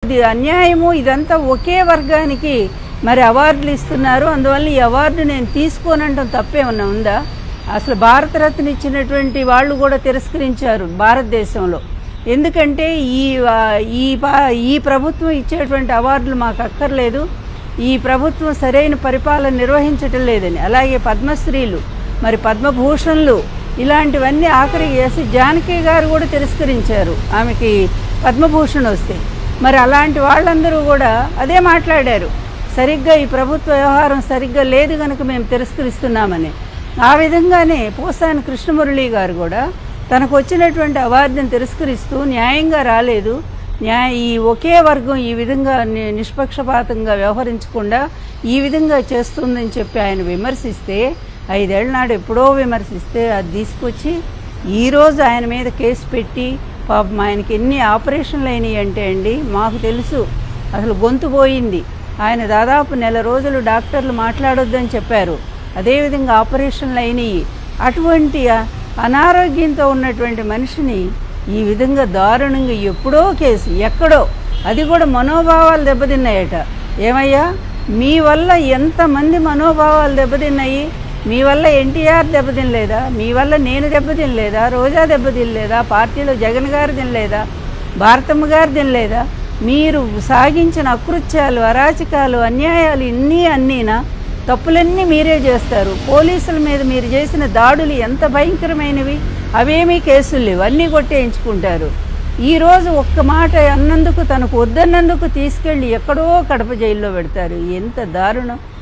ఇది అన్యాయము. ఇదంతా ఒకే వర్గానికి మరి అవార్డులు ఇస్తున్నారు. అందువల్ల ఈ అవార్డు నేను తీసుకోనంటాం తప్పేమన్నా ఉందా? అసలు భారతరత్న ఇచ్చినటువంటి వాళ్ళు కూడా తిరస్కరించారు భారతదేశంలో. ఎందుకంటే ఈ ప్రభుత్వం ఇచ్చేటువంటి అవార్డులు మాకు అక్కర్లేదు, ఈ ప్రభుత్వం సరైన పరిపాలన నిర్వహించటం లేదని. అలాగే పద్మశ్రీలు, మరి పద్మభూషణ్లు, ఇలాంటివన్నీ ఆఖరికి చేసి జానకి గారు కూడా తిరస్కరించారు ఆమెకి పద్మభూషణ్ వస్తే. మరి అలాంటి వాళ్ళందరూ కూడా అదే మాట్లాడారు, సరిగ్గా ఈ ప్రభుత్వ వ్యవహారం సరిగ్గా లేదు కనుక మేము తిరస్కరిస్తున్నామని. ఆ విధంగానే పోసాని కృష్ణమురళి గారు కూడా తనకు వచ్చినటువంటి అవార్డుని తిరస్కరిస్తూ న్యాయంగా రాలేదు, ఈ ఒకే వర్గం ఈ విధంగా నిష్పక్షపాతంగా వ్యవహరించకుండా ఈ విధంగా చేస్తుందని చెప్పి ఆయన విమర్శిస్తే, 5 ఏళ్ల నాడు ఎప్పుడో విమర్శిస్తే అది తీసుకొచ్చి ఈరోజు ఆయన మీద కేసు పెట్టి, పాపం ఆయనకి ఎన్ని ఆపరేషన్లు అయినాయి అంటే అండి మాకు తెలుసు, అసలు గొంతు పోయింది. ఆయన దాదాపు 1 నెల రోజులు డాక్టర్లు మాట్లాడొద్దని చెప్పారు, అదేవిధంగా ఆపరేషన్లు అయినాయి. అటువంటి అనారోగ్యంతో ఉన్నటువంటి మనిషిని ఈ విధంగా దారుణంగా ఎప్పుడో కేసు ఎక్కడో, అది కూడా మనోభావాలు దెబ్బతిన్నాయట. ఏమయ్యా, మీ వల్ల ఎంతమంది మనోభావాలు దెబ్బతిన్నాయి? మీ వల్ల ఎన్టీఆర్ దెబ్బతినలేదా? మీ వల్ల నేను దెబ్బతినలేదా? రోజా దెబ్బతినలేదా? పార్టీలో జగన్ గారు తినలేదా? భారతమ్మ గారు తినలేదా? మీరు సాగించిన అకృత్యాలు, అరాచకాలు, అన్యాయాలు అన్నీనా? తప్పులన్నీ మీరే చేస్తారు. పోలీసుల మీద మీరు చేసిన దాడులు ఎంత భయంకరమైనవి, అవేమీ కేసులు లేవు, అన్నీ కొట్టేయించుకుంటారు. ఈరోజు ఒక్క మాట అన్నందుకు, తనకు వద్దన్నందుకు తీసుకెళ్ళి ఎక్కడో కడప జైల్లో పెడతారు. ఎంత దారుణం!